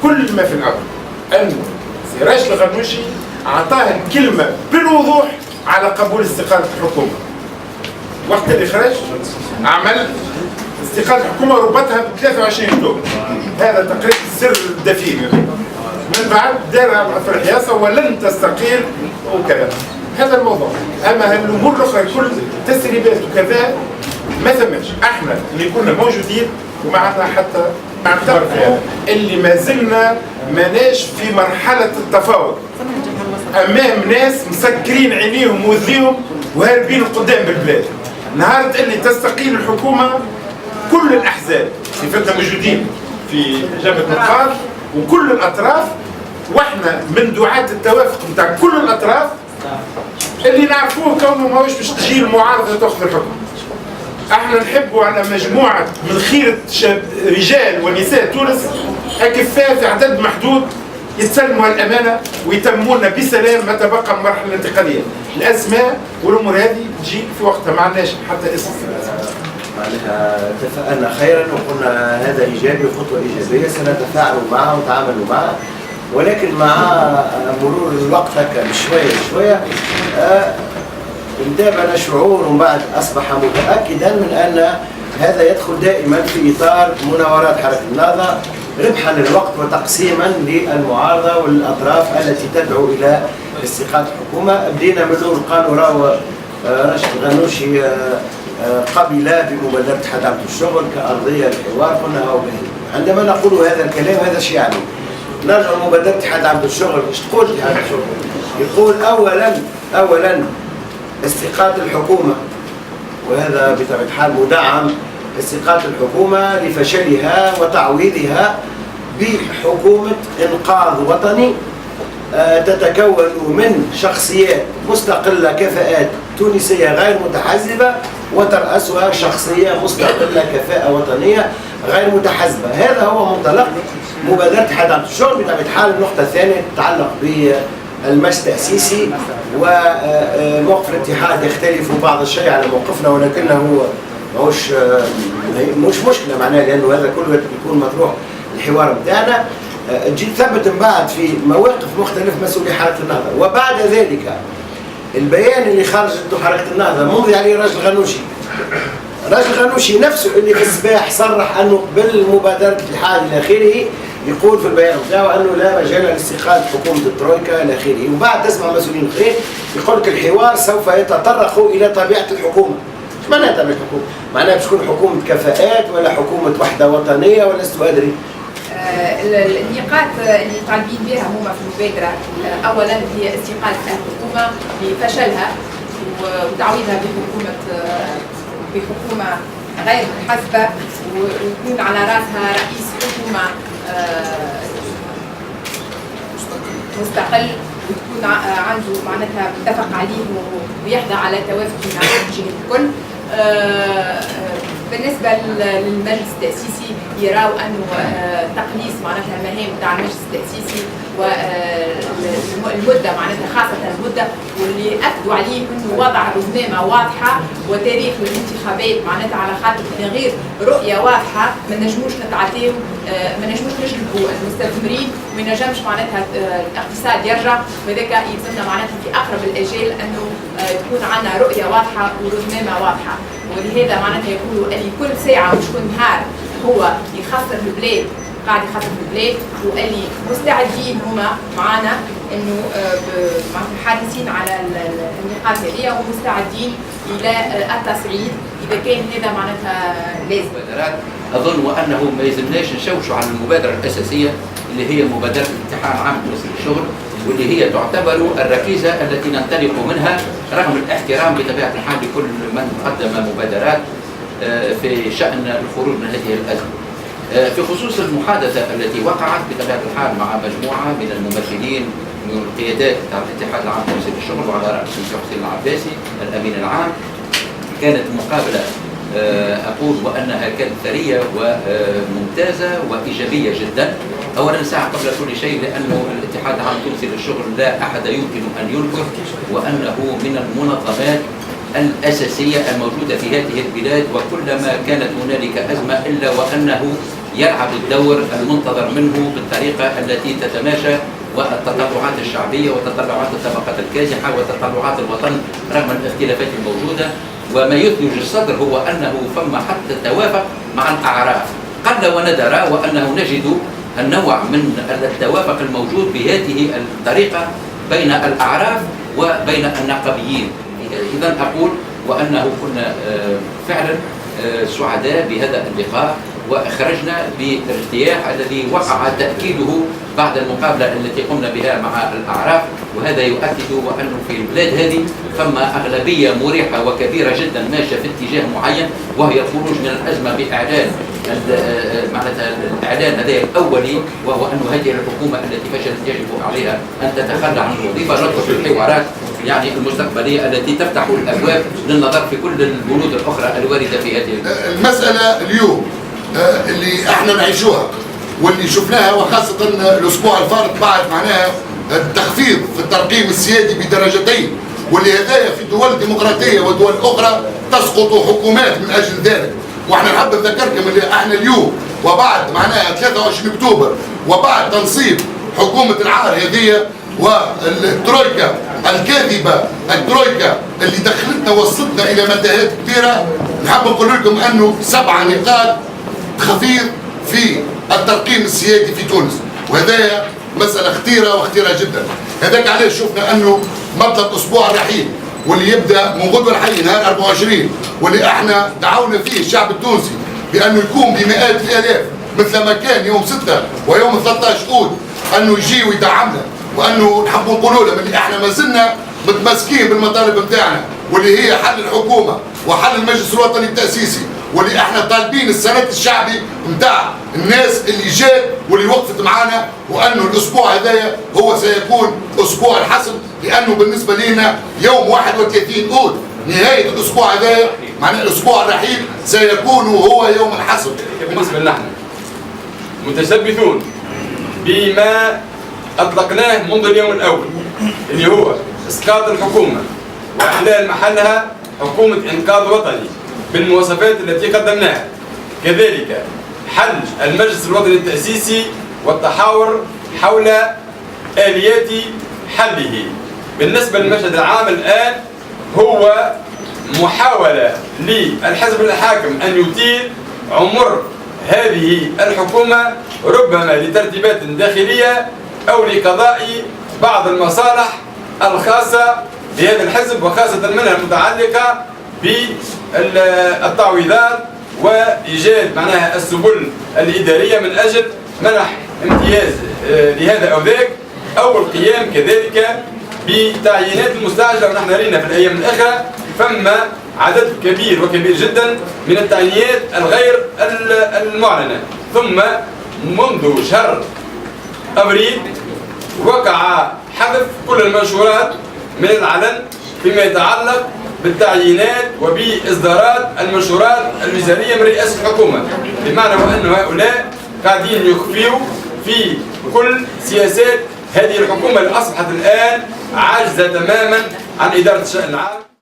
كل ما في الأمر أنه سراج الغنوشي أعطاه الكلمة بالوضوح على قبول استقالة الحكومة. وقت اللي خرج عمل استقالة الحكومة وربطها ب 23 أكتوبر. هذا تقريبا السر الدفين. من بعد دار في الحياصة ولن تستقيل وكذا. هذا الموضوع. أما الأمور الأخرى كل تسريبات وكذا ما ثماش. احنا اللي كنا موجودين ومعنا حتى نعترف هذا اللي ما زلنا ماناش في مرحلة التفاوض أمام ناس مسكرين عينيهم وذيهم وهاربين قدام بالبلاد. نهار اللي تستقيل الحكومة كل الأحزاب صفتنا موجودين في جبهة النقاش وكل الأطراف، واحنا من دعاة التوافق نتاع كل الأطراف اللي نعرفوه كونه ماهوش باش تجي المعارضة تاخذ الحكم. احنا نحبوا على مجموعة من خيرة رجال ونساء تونس أكفاء في عدد محدود يتسلموا الأمانة ويتمونا بسلام ما تبقى من المرحلة الانتقالية. الأسماء والأمور هذه تجي في وقتها، ما عندناش حتى اسم. معناها تفاءلنا خيرا وقلنا هذا إيجابي وخطوة إيجابية سنتفاعل معه ونتعامل معه، ولكن مع مرور الوقت هكا بشوية انتابنا شعور ومن بعد أصبح متأكدا من أن هذا يدخل دائما في إطار مناورات حركة النهضة ربحا للوقت وتقسيما للمعارضة والأطراف التي تدعو إلى استقالة الحكومة. بدينا من دور قالوا راهو راشد الغنوشي قبل بمبادرة اتحاد عمل الشغل كأرضية للحوار، قلنا هو عندما نقول هذا الكلام هذا شيء يعني نرجع لمبادرة اتحاد عمل الشغل. ايش تقول اتحاد الشغل؟ يقول أولا استقالة الحكومة، وهذا بطبيعة الحال مدعم استقالة الحكومة لفشلها وتعويضها بحكومة إنقاذ وطني تتكون من شخصيات مستقلة كفاءات تونسية غير متحزبة وترأسها شخصية مستقلة كفاءة وطنية غير متحزبة. هذا هو منطلق مبادرة اتحاد عمل الشغل. بطبيعة الحال النقطة الثانية تتعلق بالمجلس التأسيسي وموقف الاتحاد يختلف بعض الشيء على موقفنا، ولكنه مش مشكلة معناه لأنه هذا كله يكون مطروح الحوار بتاعنا. جيت ثبت من بعد في مواقف مختلف مسؤولي حركة النهضة، وبعد ذلك البيان اللي خرجته حركة النهضة ممضي عليه راجل غنوشي. راجل غنوشي نفسه اللي في الصباح صرح أنه قبل مبادرة الاتحاد إلى آخره، يقول في البيان بتاعه أنه لا مجال لاستقالة حكومة الترويكا إلى آخره. وبعد تسمع مسؤولين آخرين يقول لك الحوار سوف يتطرق إلى طبيعة الحكومة. ايش معناها طبيعة الحكومة؟ معناها باش تكون حكومة كفاءات ولا حكومة وحدة وطنية ولا لست أدري؟ النقاط اللي طالبين بها هما في المبادرة أولا هي استقالة الحكومة لفشلها وتعويضها بحكومة غير محاسبة ويكون على رأسها رئيس حكومة مستقل ويكون عنده معناتها متفق عليه ويحظى على توافق مع الجهات الكل. بالنسبة للمجلس التأسيسي يراو أنه تقليص معناتها المهام تاع المجلس التأسيسي والمدة معناتها خاصة المدة، واللي أكدوا عليه أنه وضع رزمامة واضحة وتاريخ الانتخابات معناتها على خاطر من غير رؤية واضحة ما نجموش نتعاطيو ما نجموش نجلبوا المستثمرين وما نجمش معناتها الاقتصاد يرجع، وذاك يلزمنا معناتها في أقرب الأجال أنه تكون عندنا رؤية واضحة ورزمامة واضحة. ولهذا معناتها يقولوا اللي كل ساعة مش كل نهار هو يخسر البلاد قاعد يخسر البلاد، واللي مستعدين هما معنا انه حريصين على النقاط هذه ومستعدين الى التصعيد اذا كان هذا معناتها لازم. اظن وانه ما يلزمناش نشوشوا على المبادره الاساسيه اللي هي مبادره الاتحاد العام لتوسيع الشغل، واللي هي تعتبر الركيزه التي ننطلق منها رغم الاحترام بطبيعه الحال لكل من قدم مبادرات في شان الخروج من هذه الازمه. في خصوص المحادثه التي وقعت بطبيعه الحال مع مجموعه من الممثلين من القيادات بتاع الاتحاد العام لتوسيع الشغل وعلى راس الدكتور حسين العباسي الامين العام، كانت مقابله اقول وانها كانت ثريه وممتازه وايجابيه جدا. اولا ساعه قبل كل شيء لانه الاتحاد العام التونسي للشغل لا احد يمكن ان ينكر وانه من المنظمات الاساسيه الموجوده في هذه البلاد، وكلما كانت هنالك ازمه الا وانه يلعب الدور المنتظر منه بالطريقة التي تتماشى والتطلعات الشعبية وتطلعات الطبقات الكادحة وتطلعات الوطن رغم الاختلافات الموجودة. وما يثلج الصدر هو أنه فما حتى توافق مع الأعراف، قل وندر وأنه نجد النوع من التوافق الموجود بهذه الطريقة بين الأعراف وبين النقابيين. إذا أقول وأنه كنا فعلا سعداء بهذا اللقاء وخرجنا بارتياح الذي وقع تأكيده بعد المقابلة التي قمنا بها مع الأعراف، وهذا يؤكد وأنه في البلاد هذه فما أغلبية مريحة وكبيرة جدا ماشية في اتجاه معين، وهي الخروج من الأزمة بإعلان معناتها الإعلان هذا الأولي، وهو أن هذه الحكومة التي فشلت يجب عليها أن تتخلى عن الوظيفة، ندخل في الحوارات يعني المستقبلية التي تفتح الأبواب للنظر في كل البنود الأخرى الواردة في هذه المسألة اليوم اللي احنا نعيشوها واللي شفناها، وخاصة الأسبوع الفارط بعد معناها التخفيض في الترقيم السيادي بدرجتين، واللي هدايا في دول ديمقراطية ودول أخرى تسقط حكومات من أجل ذلك. واحنا نحب نذكركم اللي احنا اليوم وبعد معناها 23 أكتوبر وبعد تنصيب حكومة العار هذه والترويكا الكاذبة، الترويكا اللي دخلتنا وصلتنا إلى متاهات كبيرة، نحب نقول لكم أنه 7 نقاط خفيف في الترقيم السيادي في تونس، وهذا مسألة خطيرة وخطيرة جدا. هذاك علاش شفنا أنه مطلب أسبوع الرحيل واللي يبدأ من غدوة الحي نهار 24، واللي احنا دعونا فيه الشعب التونسي بأنه يكون بمئات الآلاف مثل ما كان يوم 6 ويوم 13 أوت أنه يجي ويدعمنا، وأنه نحب نقولوا لهم اللي احنا ما زلنا متمسكين بالمطالب نتاعنا، واللي هي حل الحكومة وحل المجلس الوطني التأسيسي، واللي احنا طالبين السند الشعبي نتاع الناس اللي جات واللي وقفت معانا، وانه الاسبوع هذايا هو سيكون اسبوع الحسم، لانه بالنسبه لنا يوم 31 اوت نهايه الاسبوع هذايا معناه الاسبوع الرحيل سيكون هو يوم الحسم. بالنسبه لنا متشبثون بما اطلقناه منذ اليوم الاول، اللي هو اسقاط الحكومه واحلال محلها حكومه انقاذ وطني بالمواصفات التي قدمناها، كذلك حل المجلس الوطني التأسيسي والتحاور حول آليات حله. بالنسبة للمشهد العام الآن هو محاولة للحزب الحاكم أن يطيل عمر هذه الحكومة، ربما لترتيبات داخلية أو لقضاء بعض المصالح الخاصة بهذا الحزب، وخاصة منها المتعلقة بالتعويضات وإيجاد معناها السبل الإدارية من أجل منح امتياز لهذا أو ذاك، أو القيام كذلك بتعيينات المستعجلة. ونحن رأينا في الأيام الأخرى فما عدد كبير وكبير جدا من التعيينات الغير المعلنة. ثم منذ شهر أبريل وقع حذف كل المنشورات من العلن فيما يتعلق بالتعيينات وبإصدارات المنشورات الوزارية من رئاسة الحكومة، بمعنى أن هؤلاء قاعدين يخفيوا في كل سياسات هذه الحكومة اللي أصبحت الآن عاجزة تماما عن إدارة الشأن العام.